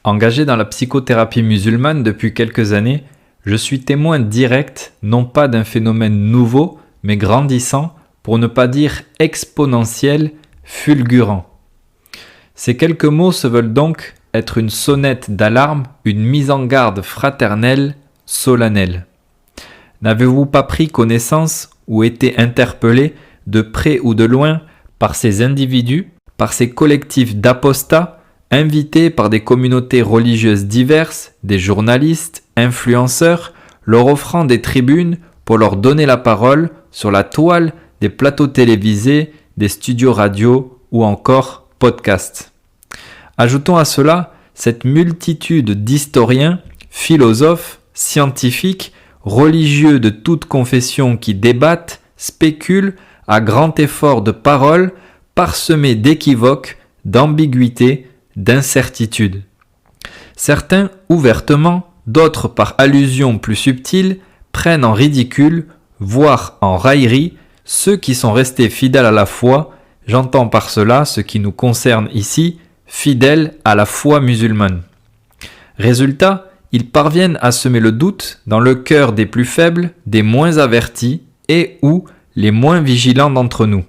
Engagé dans la psychothérapie musulmane depuis quelques années, je suis témoin direct, non pas d'un phénomène nouveau, mais grandissant, pour ne pas dire exponentiel, fulgurant. Ces quelques mots se veulent donc être une sonnette d'alarme, une mise en garde fraternelle, solennelle. N'avez-vous pas pris connaissance ou été interpellé, de près ou de loin, par ces individus, par ces collectifs d'apostats, invités par des communautés religieuses diverses, des journalistes, influenceurs, leur offrant des tribunes pour leur donner la parole sur la toile des plateaux télévisés, des studios radio ou encore podcasts. Ajoutons à cela cette multitude d'historiens, philosophes, scientifiques, religieux de toute confession qui débattent, spéculent à grand effort de paroles, parsemés d'équivoques, d'ambiguïtés, d'incertitudes. Certains ouvertement, d'autres par allusion plus subtile, prennent en ridicule, voire en raillerie, ceux qui sont restés fidèles à la foi, j'entends par cela ce qui nous concerne ici, fidèles à la foi musulmane. Résultat, ils parviennent à semer le doute dans le cœur des plus faibles, des moins avertis et ou les moins vigilants d'entre nous.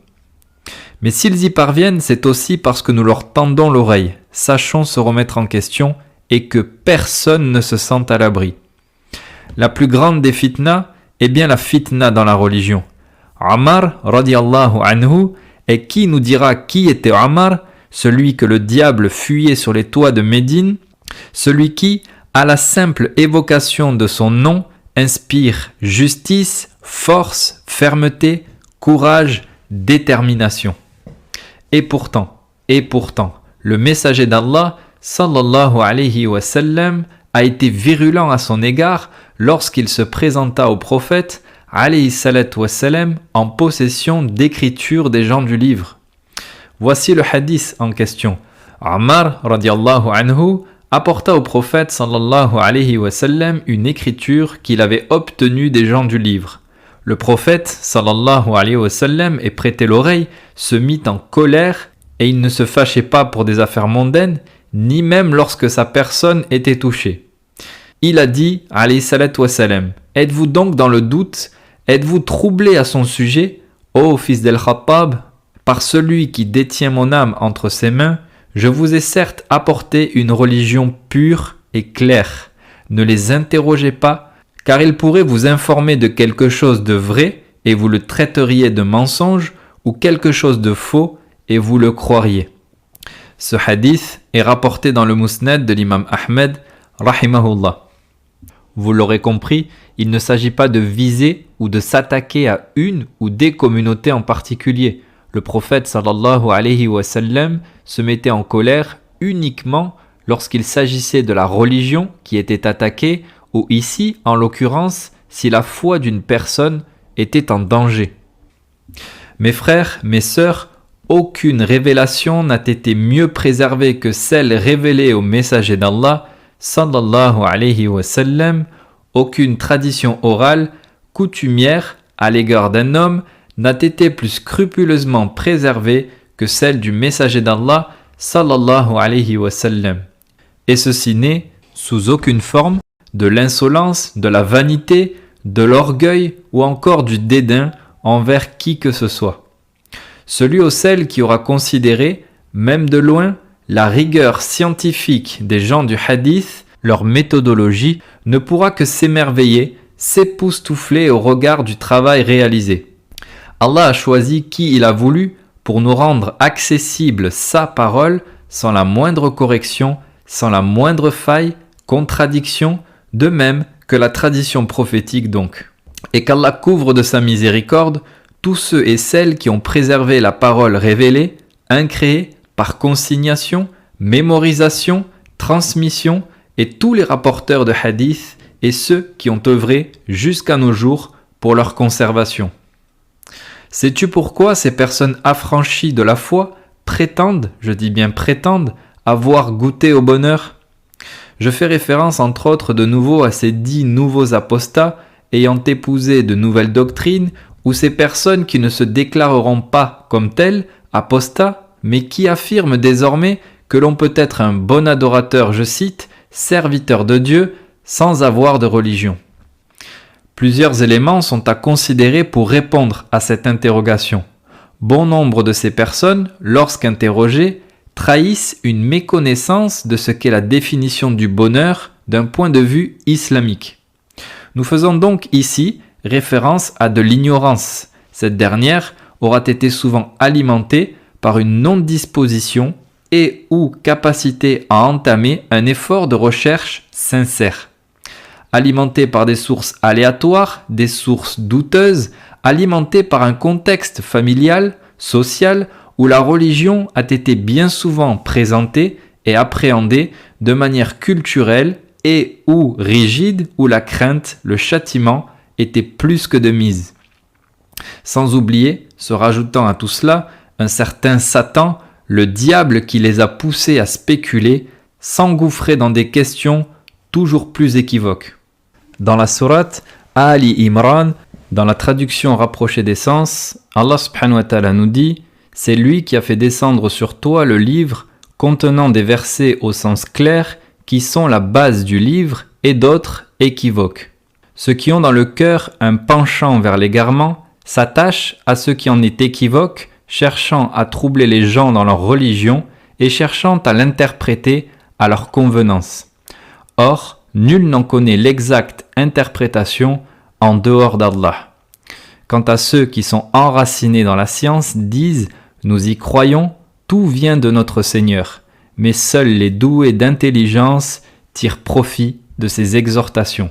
Mais s'ils y parviennent, c'est aussi parce que nous leur tendons l'oreille, sachons se remettre en question et que personne ne se sente à l'abri. La plus grande des fitnas est bien la fitna dans la religion. Ammar, radiallahu anhu, et qui nous dira qui était Ammar, celui que le diable fuyait sur les toits de Médine, celui qui, à la simple évocation de son nom, inspire justice, force, fermeté, courage, détermination. Et pourtant, le messager d'Allah, sallallahu alayhi wa sallam, a été virulent à son égard lorsqu'il se présenta au prophète, alayhi salatu wa sallam, en possession d'écritures des gens du livre. Voici le hadith en question. Ammar, radiallahu anhu, apporta au prophète sallallahu alayhi wa sallam une écriture qu'il avait obtenue des gens du livre. Le prophète sallallahu alayhi wa sallam et prêtait l'oreille, se mit en colère et il ne se fâchait pas pour des affaires mondaines, ni même lorsque sa personne était touchée. Il a dit, alayhi salatu wa sallam, « Êtes-vous donc dans le doute? Êtes-vous troublé à son sujet, ô fils d'El-Khattab? Par celui qui détient mon âme entre ses mains, je vous ai certes apporté une religion pure et claire. Ne les interrogez pas, car ils pourraient vous informer de quelque chose de vrai et vous le traiteriez de mensonge, ou quelque chose de faux et vous le croiriez. » Ce hadith est rapporté dans le Musnad de l'imam Ahmed, rahimahullah. Vous l'aurez compris, il ne s'agit pas de viser ou de s'attaquer à une ou des communautés en particulier. Le prophète sallallahu alayhi wa sallam se mettait en colère uniquement lorsqu'il s'agissait de la religion qui était attaquée ou ici, en l'occurrence, si la foi d'une personne était en danger. Mes frères, mes sœurs, aucune révélation n'a été mieux préservée que celle révélée au messager d'Allah, sallallahu alayhi wa sallam. Aucune tradition orale, coutumière, à l'égard d'un homme, n'a été plus scrupuleusement préservée que celle du messager d'Allah, sallallahu alayhi wa sallam. Et ceci n'est, sous aucune forme, de l'insolence, de la vanité, de l'orgueil ou encore du dédain envers qui que ce soit. Celui ou celle qui aura considéré, même de loin, la rigueur scientifique des gens du hadith, leur méthodologie, ne pourra que s'émerveiller, s'époustoufler au regard du travail réalisé. Allah a choisi qui il a voulu pour nous rendre accessible sa parole sans la moindre correction, sans la moindre faille, contradiction, de même que la tradition prophétique donc. Et qu'Allah couvre de sa miséricorde tous ceux et celles qui ont préservé la parole révélée, incréée par consignation, mémorisation, transmission et tous les rapporteurs de hadith et ceux qui ont œuvré jusqu'à nos jours pour leur conservation. Sais-tu pourquoi ces personnes affranchies de la foi prétendent, je dis bien prétendent, avoir goûté au bonheur? Je fais référence entre autres de nouveau à ces dits nouveaux apostats ayant épousé de nouvelles doctrines ou ces personnes qui ne se déclareront pas comme telles, apostats, mais qui affirment désormais que l'on peut être un bon adorateur, je cite, serviteur de Dieu, sans avoir de religion. Plusieurs éléments sont à considérer pour répondre à cette interrogation. Bon nombre de ces personnes, lorsqu'interrogées, trahissent une méconnaissance de ce qu'est la définition du bonheur d'un point de vue islamique. Nous faisons donc ici référence à de l'ignorance. Cette dernière aura été souvent alimentée par une non-disposition et ou capacité à entamer un effort de recherche sincère. Alimentée par des sources aléatoires, des sources douteuses, alimentée par un contexte familial, social, où la religion a été bien souvent présentée et appréhendée de manière culturelle et ou rigide, où la crainte, le châtiment étaient plus que de mise. Sans oublier, se rajoutant à tout cela, un certain Satan, le diable qui les a poussés à spéculer, s'engouffrer dans des questions toujours plus équivoques. Dans la sourate Ali Imran, dans la traduction rapprochée des sens, Allah subhanahu wa ta'ala nous dit « C'est lui qui a fait descendre sur toi le livre contenant des versets au sens clair qui sont la base du livre et d'autres équivoques. Ceux qui ont dans le cœur un penchant vers l'égarement s'attachent à ce qui en est équivoque, cherchant à troubler les gens dans leur religion et cherchant à l'interpréter à leur convenance. Or, nul n'en connaît l'exacte interprétation en dehors d'Allah. Quant à ceux qui sont enracinés dans la science, disent « Nous y croyons, tout vient de notre Seigneur ». Mais seuls les doués d'intelligence tirent profit de ces exhortations.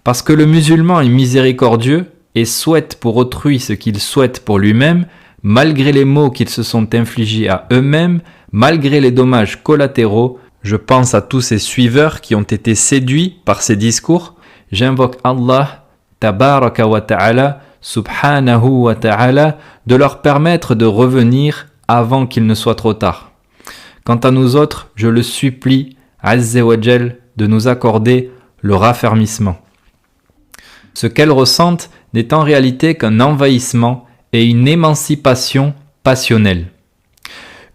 Parce que le musulman est miséricordieux et souhaite pour autrui ce qu'il souhaite pour lui-même, malgré les maux qu'ils se sont infligés à eux-mêmes, malgré les dommages collatéraux, je pense à tous ces suiveurs qui ont été séduits par ces discours, j'invoque Allah, tabaraka wa ta'ala, subhanahu wa ta'ala, de leur permettre de revenir avant qu'il ne soit trop tard. Quant à nous autres, je le supplie, Azza wa Jal, de nous accorder le raffermissement. Ce qu'elles ressentent n'est en réalité qu'un envahissement et une émancipation passionnelle.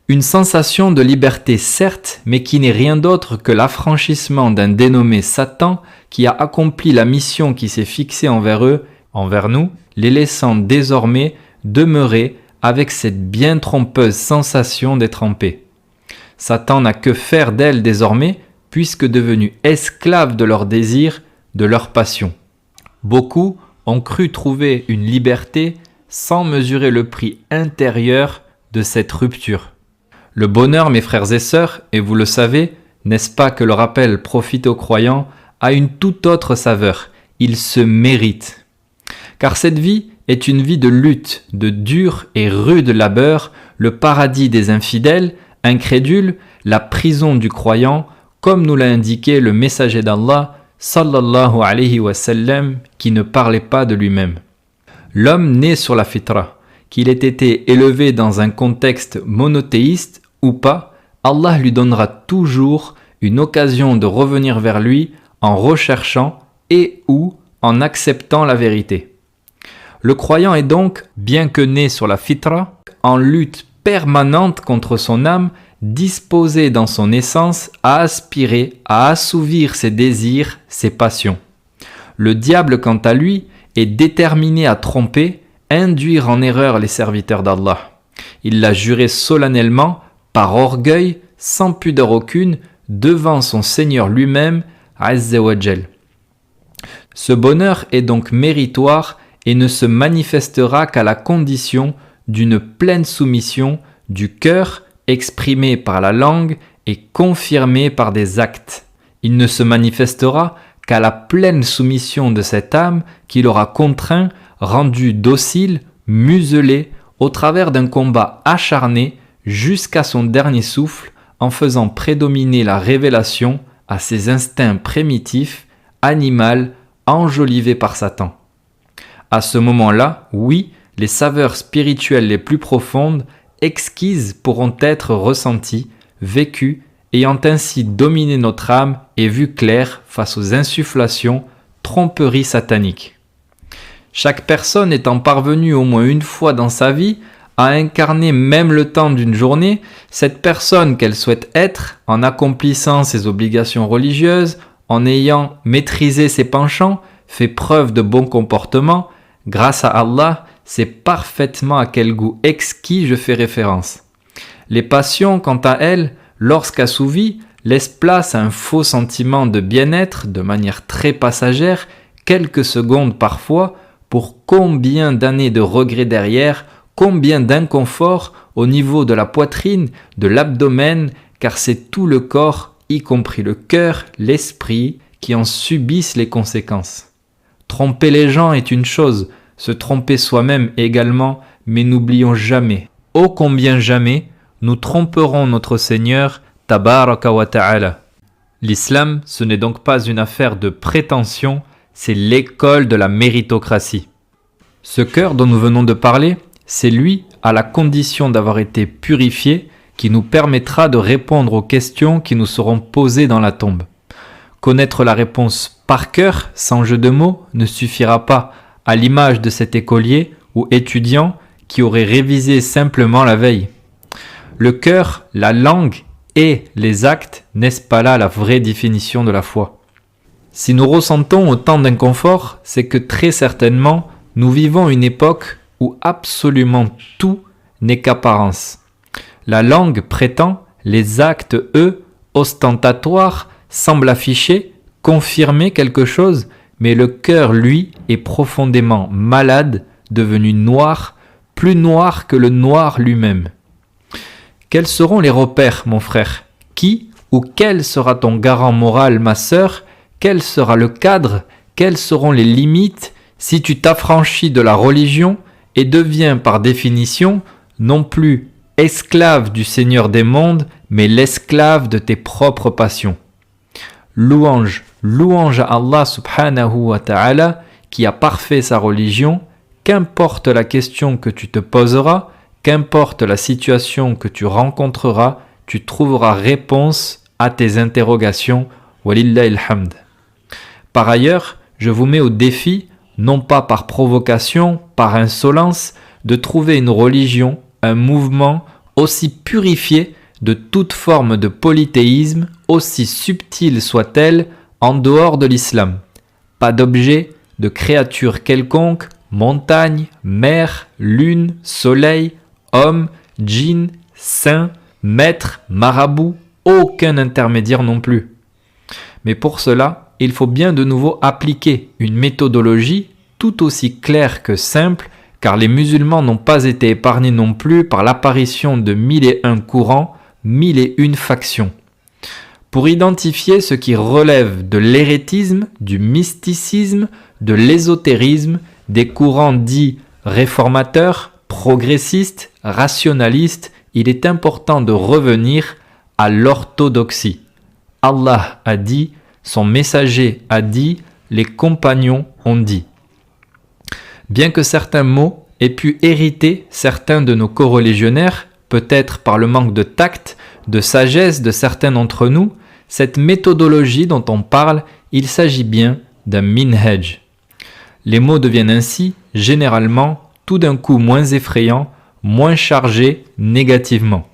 Une sensation de liberté certes, mais qui n'est rien d'autre que l'affranchissement d'un dénommé Satan qui a accompli la mission qui s'est fixée envers eux, envers nous, les laissant désormais demeurer avec cette bien trompeuse sensation d'être en paix. Satan n'a que faire d'elles désormais, puisque devenues esclaves de leurs désirs, de leurs passions. Beaucoup ont cru trouver une liberté sans mesurer le prix intérieur de cette rupture. Le bonheur, mes frères et sœurs, et vous le savez, n'est-ce pas que le rappel profite aux croyants, a une toute autre saveur. Il se mérite. Car cette vie est une vie de lutte, de dur et rude labeur, le paradis des infidèles, incrédules, la prison du croyant, comme nous l'a indiqué le messager d'Allah, sallallahu alayhi wa sallam, qui ne parlait pas de lui-même. L'homme né sur la fitra, qu'il ait été élevé dans un contexte monothéiste ou pas, Allah lui donnera toujours une occasion de revenir vers lui en recherchant et ou en acceptant la vérité. Le croyant est donc, bien que né sur la fitra, en lutte permanente contre son âme, disposé dans son essence à aspirer, à assouvir ses désirs, ses passions. Le diable, quant à lui, est déterminé à tromper, induire en erreur les serviteurs d'Allah. Il l'a juré solennellement, par orgueil, sans pudeur aucune, devant son Seigneur lui-même, Azza wa Jal. Ce bonheur est donc méritoire et ne se manifestera qu'à la condition d'une pleine soumission du cœur exprimée par la langue et confirmée par des actes. Il ne se manifestera qu'à la pleine soumission de cette âme qui l'aura contraint, rendu docile, muselé, au travers d'un combat acharné jusqu'à son dernier souffle, en faisant prédominer la révélation à ses instincts primitifs, animaux, enjolivés par Satan. À ce moment-là, oui, les saveurs spirituelles les plus profondes, exquises, pourront être ressenties, vécues, ayant ainsi dominé notre âme et vu clair face aux insufflations, tromperies sataniques. Chaque personne étant parvenue au moins une fois dans sa vie à incarner même le temps d'une journée cette personne qu'elle souhaite être en accomplissant ses obligations religieuses, en ayant maîtrisé ses penchants, fait preuve de bon comportement, grâce à Allah, c'est parfaitement à quel goût exquis je fais référence. Les passions, quant à elles, lorsqu'assouvies, laissent place à un faux sentiment de bien-être de manière très passagère, quelques secondes parfois, pour combien d'années de regrets derrière, combien d'inconfort au niveau de la poitrine, de l'abdomen, car c'est tout le corps, y compris le cœur, l'esprit, qui en subissent les conséquences. Tromper les gens est une chose, se tromper soi-même également, mais n'oublions jamais, ô combien jamais, nous tromperons notre Seigneur, Tabaraka wa Ta'ala. L'islam, ce n'est donc pas une affaire de prétention, c'est l'école de la méritocratie. Ce cœur dont nous venons de parler, c'est lui, à la condition d'avoir été purifié, qui nous permettra de répondre aux questions qui nous seront posées dans la tombe. Connaître la réponse par cœur, sans jeu de mots, ne suffira pas, à l'image de cet écolier ou étudiant qui aurait révisé simplement la veille. Le cœur, la langue et les actes, n'est-ce pas là la vraie définition de la foi? Si nous ressentons autant d'inconfort, c'est que très certainement, nous vivons une époque où absolument tout n'est qu'apparence. La langue prétend, les actes, eux, ostentatoires, semblent afficher, confirmer quelque chose, mais le cœur, lui, est profondément malade, devenu noir, plus noir que le noir lui-même. Quels seront les repères, mon frère? Qui ou quel sera ton garant moral, ma sœur? Quel sera le cadre? Quelles seront les limites si tu t'affranchis de la religion et deviens par définition non plus esclave du Seigneur des mondes, mais l'esclave de tes propres passions? Louange à Allah subhanahu wa ta'ala qui a parfait sa religion, qu'importe la question que tu te poseras, qu'importe la situation que tu rencontreras, tu trouveras réponse à tes interrogations. Walillahi alhamd. Par ailleurs, je vous mets au défi, non pas par provocation, par insolence, de trouver une religion, un mouvement aussi purifié de toute forme de polythéisme, aussi subtile soit-elle, en dehors de l'islam. Pas d'objet, de créature quelconque, montagne, mer, lune, soleil, homme, djinn, saint, maître, marabout, aucun intermédiaire non plus. Mais pour cela, il faut bien de nouveau appliquer une méthodologie tout aussi claire que simple, car les musulmans n'ont pas été épargnés non plus par l'apparition de 1001 courants, 1001 factions. Pour identifier ce qui relève de l'hérétisme, du mysticisme, de l'ésotérisme, des courants dits réformateurs, progressistes, rationalistes, il est important de revenir à l'orthodoxie. Allah a dit, son messager a dit, les compagnons ont dit. Bien que certains mots aient pu hériter certains de nos coreligionnaires, peut-être par le manque de tact, de sagesse de certains d'entre nous, cette méthodologie dont on parle, il s'agit bien d'un minhaj. Les mots deviennent ainsi, généralement, tout d'un coup moins effrayants, moins chargés négativement.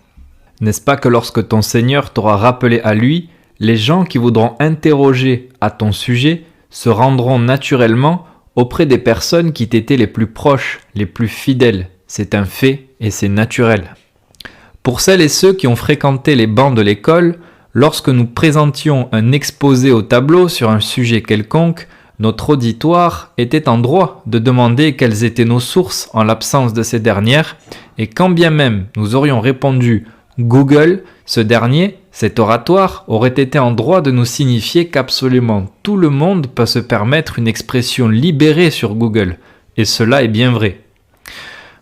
N'est-ce pas que lorsque ton Seigneur t'aura rappelé à lui, les gens qui voudront interroger à ton sujet se rendront naturellement auprès des personnes qui t'étaient les plus proches, les plus fidèles. C'est un fait et c'est naturel. Pour celles et ceux qui ont fréquenté les bancs de l'école, lorsque nous présentions un exposé au tableau sur un sujet quelconque, notre auditoire était en droit de demander quelles étaient nos sources en l'absence de ces dernières, et quand bien même nous aurions répondu Google, ce dernier, cet oratoire, aurait été en droit de nous signifier qu'absolument tout le monde peut se permettre une expression libérée sur Google, et cela est bien vrai.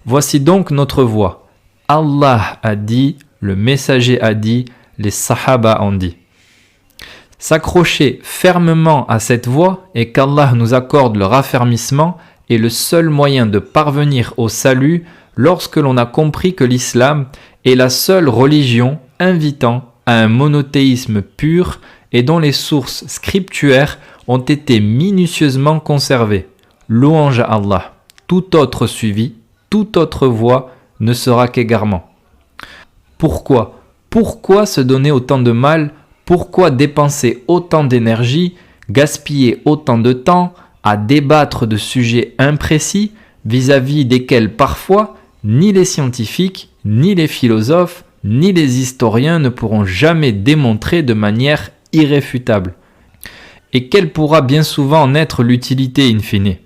Voici donc notre voix. Allah a dit, le messager a dit, les sahaba ont dit. S'accrocher fermement à cette voie et qu'Allah nous accorde le raffermissement est le seul moyen de parvenir au salut lorsque l'on a compris que l'islam est la seule religion invitant à un monothéisme pur et dont les sources scriptuaires ont été minutieusement conservées. Louange à Allah. Tout autre suivi, toute autre voie ne sera qu'égarement. Pourquoi ? Pourquoi se donner autant de mal ? Pourquoi dépenser autant d'énergie, gaspiller autant de temps à débattre de sujets imprécis vis-à-vis desquels parfois ni les scientifiques, ni les philosophes, ni les historiens ne pourront jamais démontrer de manière irréfutable? Et quelle pourra bien souvent en être l'utilité in fine?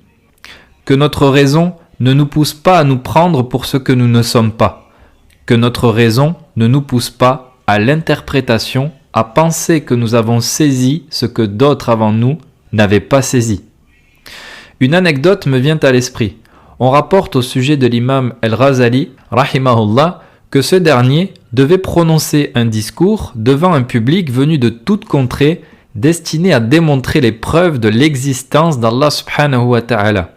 Que notre raison ne nous pousse pas à nous prendre pour ce que nous ne sommes pas. Que notre raison ne nous pousse pas à l'interprétation, à penser que nous avons saisi ce que d'autres avant nous n'avaient pas saisi. Une anecdote me vient à l'esprit. On rapporte au sujet de l'imam Al-Ghazali, rahimahullah, que ce dernier devait prononcer un discours devant un public venu de toute contrée destiné à démontrer les preuves de l'existence d'Allah subhanahu wa ta'ala.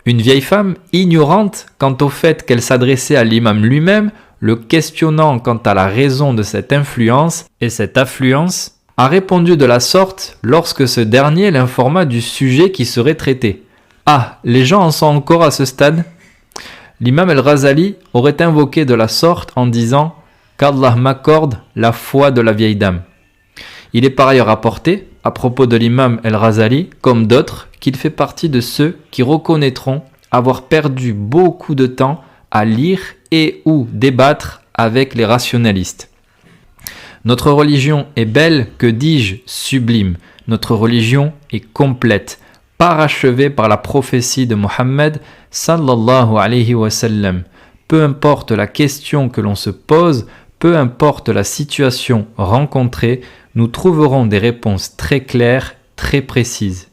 Une vieille femme, ignorante quant au fait qu'elle s'adressait à l'imam lui-même, le questionnant quant à la raison de cette influence et cette affluence, a répondu de la sorte lorsque ce dernier l'informa du sujet qui serait traité. « Ah, les gens en sont encore à ce stade ?» L'imam Al-Ghazali aurait invoqué de la sorte en disant « qu'Allah m'accorde la foi de la vieille dame ». Il est par ailleurs rapporté, à propos de l'imam Al-Ghazali, comme d'autres, qu'il fait partie de ceux qui reconnaîtront avoir perdu beaucoup de temps à lire et ou débattre avec les rationalistes. Notre religion est belle, que dis-je, sublime. Notre religion est complète, parachevée par la prophétie de Mohammed sallallahu alayhi wa sallam. Peu importe la question que l'on se pose, peu importe la situation rencontrée, nous trouverons des réponses très claires, très précises.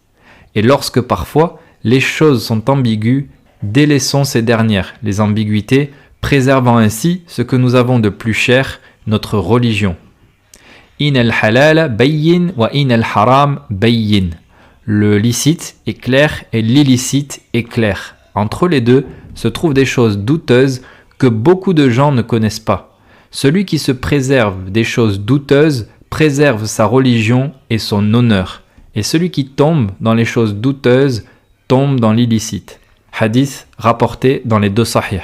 Et lorsque parfois les choses sont ambiguës, délaissons ces dernières, les ambiguïtés, préservant ainsi ce que nous avons de plus cher, notre religion. In al-halal bayyin wa in al-haram bayyin. Le licite est clair et l'illicite est clair. Entre les deux se trouvent des choses douteuses que beaucoup de gens ne connaissent pas. Celui qui se préserve des choses douteuses préserve sa religion et son honneur. Et celui qui tombe dans les choses douteuses tombe dans l'illicite. Hadith rapporté dans les deux sahih.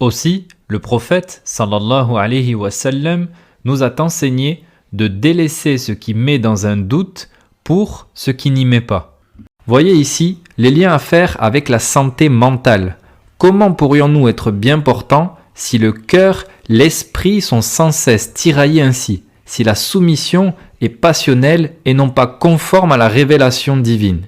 Aussi, le prophète sallallahu alayhi wa sallam nous a enseigné de délaisser ce qui met dans un doute pour ce qui n'y met pas. Voyez ici les liens à faire avec la santé mentale. Comment pourrions-nous être bien portants si le cœur, l'esprit sont sans cesse tiraillés ainsi, si la soumission est passionnelle et non pas conforme à la révélation divine?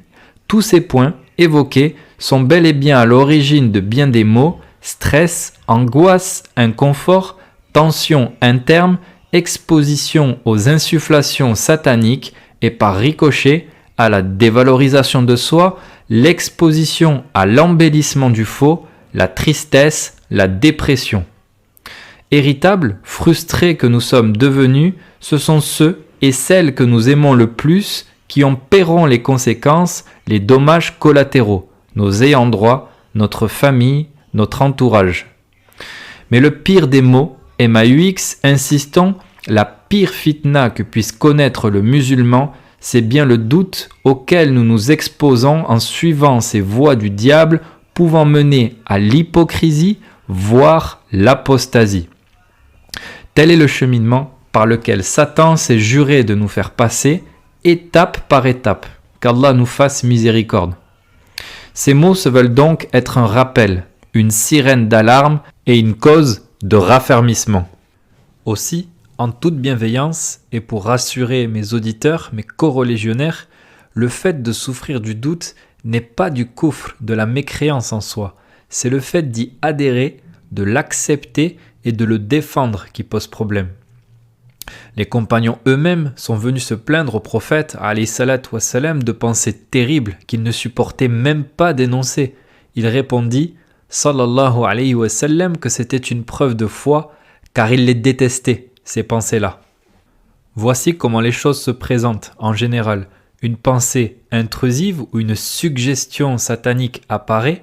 Tous ces points évoqués sont bel et bien à l'origine de bien des maux: stress, angoisse, inconfort, tension interne, exposition aux insufflations sataniques et par ricochet à la dévalorisation de soi, l'exposition à l'embellissement du faux, la tristesse, la dépression. Héritables, frustrés que nous sommes devenus, ce sont ceux et celles que nous aimons le plus qui en paieront les conséquences, les dommages collatéraux, nos ayants droit, notre famille, notre entourage. Mais le pire des maux, MAUX, insistons, la pire fitna que puisse connaître le musulman, c'est bien le doute auquel nous nous exposons en suivant ces voies du diable pouvant mener à l'hypocrisie, voire l'apostasie. Tel est le cheminement par lequel Satan s'est juré de nous faire passer, étape par étape. Qu'Allah nous fasse miséricorde. Ces mots se veulent donc être un rappel, une sirène d'alarme et une cause de raffermissement. Aussi, en toute bienveillance et pour rassurer mes auditeurs, mes coreligionnaires, le fait de souffrir du doute n'est pas du kufr, de la mécréance en soi. C'est le fait d'y adhérer, de l'accepter et de le défendre qui pose problème. Les compagnons eux-mêmes sont venus se plaindre au prophète alayhi salatu wassalam de pensées terribles qu'ils ne supportaient même pas d'énoncer. Il répondit sallallahu alayhi wa sallam que c'était une preuve de foi car il les détestait, ces pensées-là. Voici comment les choses se présentent en général. Une pensée intrusive ou une suggestion satanique apparaît,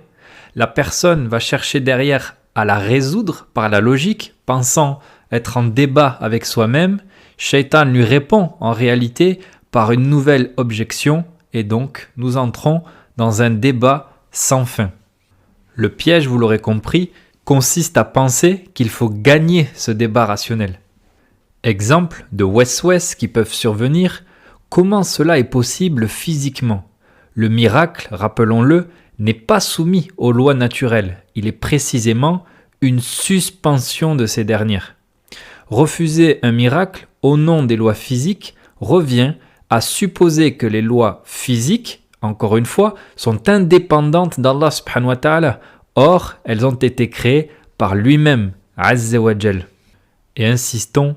la personne va chercher derrière à la résoudre par la logique, pensant être en débat avec soi-même. Shaitan lui répond en réalité par une nouvelle objection et donc nous entrons dans un débat sans fin. Le piège, vous l'aurez compris, consiste à penser qu'il faut gagner ce débat rationnel. Exemple de west-west qui peuvent survenir, comment cela est possible physiquement ? Le miracle, rappelons-le, n'est pas soumis aux lois naturelles, il est précisément une suspension de ces dernières. Refuser un miracle au nom des lois physiques revient à supposer que les lois physiques, encore une fois, sont indépendantes d'Allah subhanahu wa ta'ala. Or, elles ont été créées par lui-même, Azza wa Jal. Et insistons,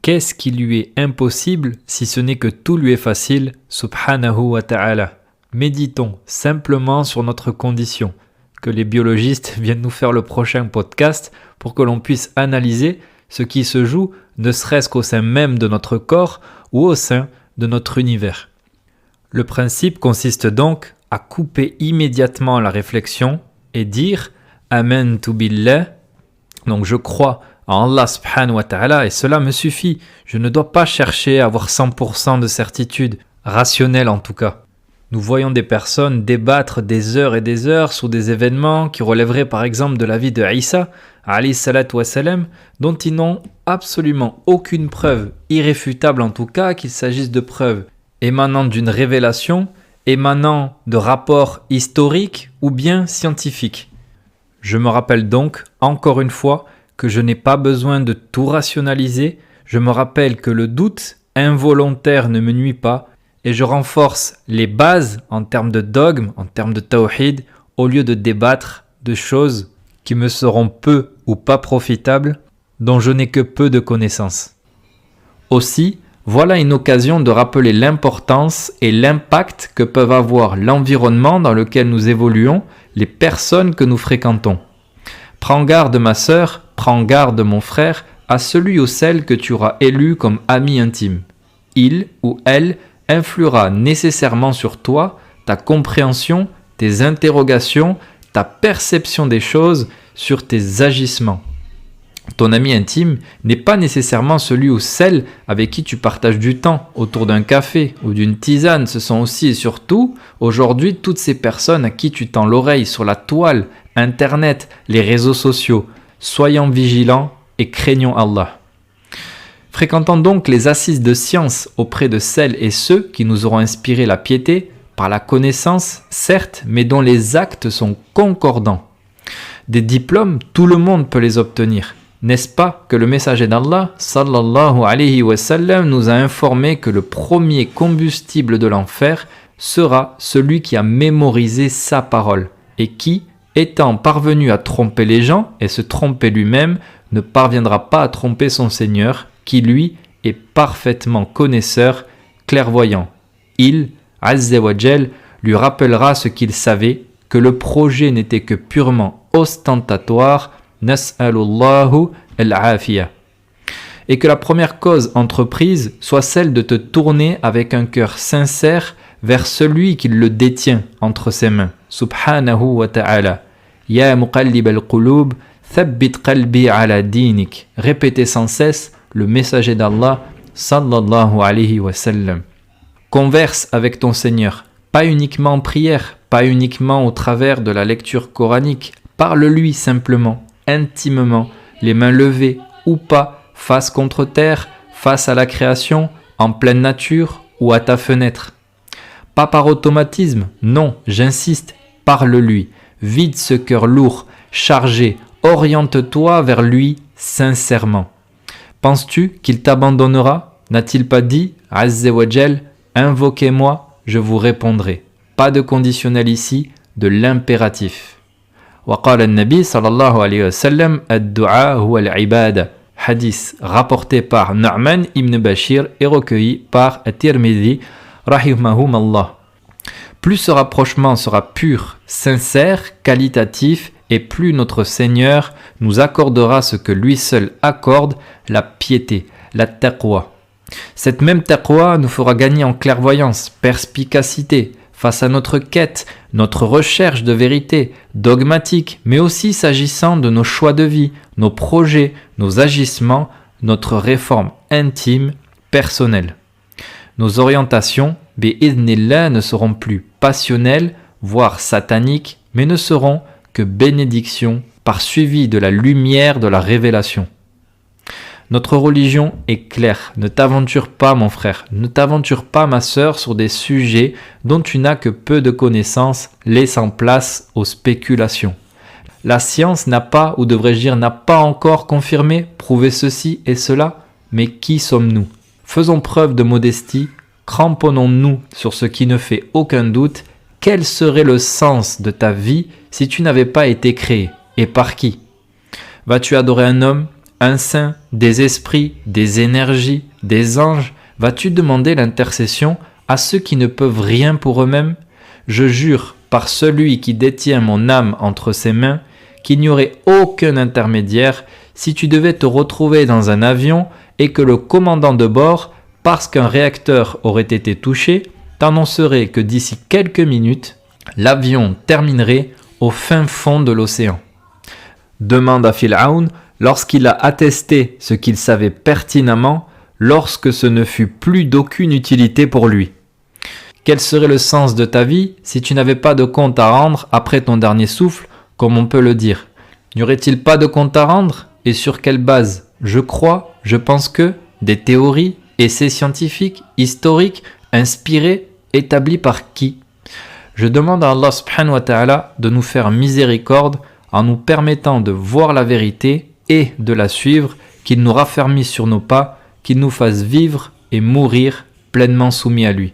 qu'est-ce qui lui est impossible si ce n'est que tout lui est facile, subhanahu wa ta'ala. Méditons simplement sur notre condition, que les biologistes viennent nous faire le prochain podcast pour que l'on puisse analyser ce qui se joue, ne serait-ce qu'au sein même de notre corps ou au sein de notre univers. Le principe consiste donc à couper immédiatement la réflexion et dire « Amantu billah », donc je crois en Allah subhanahu wa ta'ala et cela me suffit, je ne dois pas chercher à avoir 100% de certitude, rationnelle en tout cas. Nous voyons des personnes débattre des heures et des heures sur des événements qui relèveraient par exemple de la vie de Isa, alayhi salatu wassalam, dont ils n'ont absolument aucune preuve, irréfutable en tout cas, qu'il s'agisse de preuves émanant d'une révélation, émanant de rapports historiques ou bien scientifiques. Je me rappelle donc, encore une fois, que je n'ai pas besoin de tout rationaliser, je me rappelle que le doute involontaire ne me nuit pas, et je renforce les bases en termes de dogme, en termes de tawhid, au lieu de débattre de choses qui me seront peu ou pas profitables, dont je n'ai que peu de connaissances. Aussi, voilà une occasion de rappeler l'importance et l'impact que peuvent avoir l'environnement dans lequel nous évoluons, les personnes que nous fréquentons. Prends garde ma sœur, prends garde mon frère, à celui ou celle que tu auras élu comme ami intime. Il ou elle influera nécessairement sur toi, ta compréhension, tes interrogations, ta perception des choses, sur tes agissements. Ton ami intime n'est pas nécessairement celui ou celle avec qui tu partages du temps autour d'un café ou d'une tisane. Ce sont aussi et surtout aujourd'hui toutes ces personnes à qui tu tends l'oreille sur la toile, Internet, les réseaux sociaux. Soyons vigilants et craignons Allah. Fréquentons donc les assises de science auprès de celles et ceux qui nous auront inspiré la piété par la connaissance, certes, mais dont les actes sont concordants. Des diplômes, tout le monde peut les obtenir. N'est-ce pas que le messager d'Allah, sallallahu alayhi wa sallam, nous a informé que le premier combustible de l'enfer sera celui qui a mémorisé sa parole et qui, étant parvenu à tromper les gens et se tromper lui-même, ne parviendra pas à tromper son Seigneur, qui lui est parfaitement connaisseur, clairvoyant. Il, Azza wa Jal, lui rappellera ce qu'il savait, que le projet n'était que purement ostentatoire, Nas'alullahu al-afiyah. Et que la première cause entreprise soit celle de te tourner avec un cœur sincère vers celui qui le détient entre ses mains. Subhanahu wa ta'ala. Ya muqallib al-qulub, thabbit qalbi ala dinik. Répétez sans cesse le messager d'Allah, sallallahu alayhi wa sallam. Converse avec ton Seigneur, pas uniquement en prière, pas uniquement au travers de la lecture coranique. Parle-lui simplement, intimement, les mains levées ou pas, face contre terre, face à la création, en pleine nature ou à ta fenêtre. Pas par automatisme, non, j'insiste, parle-lui, vide ce cœur lourd, chargé, oriente-toi vers lui sincèrement. Penses-tu qu'il t'abandonnera ? N'a-t-il pas dit, Azza wa Jal, invoquez-moi, je vous répondrai. Pas de conditionnel ici, de l'impératif. وقال النبي صلى الله عليه وسلم الدعاء هو العبادة. Hadith rapporté par Nu'man ibn Bashir et recueilli par At-Tirmidhi rahimahumallah. Plus ce rapprochement sera pur, sincère, qualitatif, et plus notre Seigneur nous accordera ce que lui seul accorde, la piété, la taqwa. Cette même taqwa nous fera gagner en clairvoyance, perspicacité, face à notre quête, notre recherche de vérité, dogmatique, mais aussi s'agissant de nos choix de vie, nos projets, nos agissements, notre réforme intime, personnelle. Nos orientations, bi'idhnillah, ne seront plus passionnelles, voire sataniques, mais ne seront que bénédictions par suivi de la lumière de la révélation. Notre religion est claire. Ne t'aventure pas, mon frère, ne t'aventure pas, ma sœur, sur des sujets dont tu n'as que peu de connaissances, laissant place aux spéculations. La science n'a pas, ou devrais-je dire, n'a pas encore confirmé, prouvé ceci et cela, mais qui sommes-nous? Faisons preuve de modestie, cramponnons-nous sur ce qui ne fait aucun doute. Quel serait le sens de ta vie si tu n'avais pas été créé? Et par qui? Vas-tu adorer un homme, un saint, des esprits, des énergies, des anges? Vas-tu demander l'intercession à ceux qui ne peuvent rien pour eux-mêmes? Je jure par celui qui détient mon âme entre ses mains qu'il n'y aurait aucun intermédiaire si tu devais te retrouver dans un avion et que le commandant de bord, parce qu'un réacteur aurait été touché, t'annoncerait que d'ici quelques minutes, l'avion terminerait au fin fond de l'océan. Demande à Phil'aoun lorsqu'il a attesté ce qu'il savait pertinemment, lorsque ce ne fut plus d'aucune utilité pour lui. Quel serait le sens de ta vie si tu n'avais pas de compte à rendre après ton dernier souffle, comme on peut le dire? N'y aurait-il pas de compte à rendre? Et sur quelle base? Je crois, je pense que, des théories, essais scientifiques, historiques, inspirés, établis par qui? Je demande à Allah subhanahu wa ta'ala de nous faire miséricorde en nous permettant de voir la vérité et de la suivre, qu'il nous raffermisse sur nos pas, qu'il nous fasse vivre et mourir pleinement soumis à lui.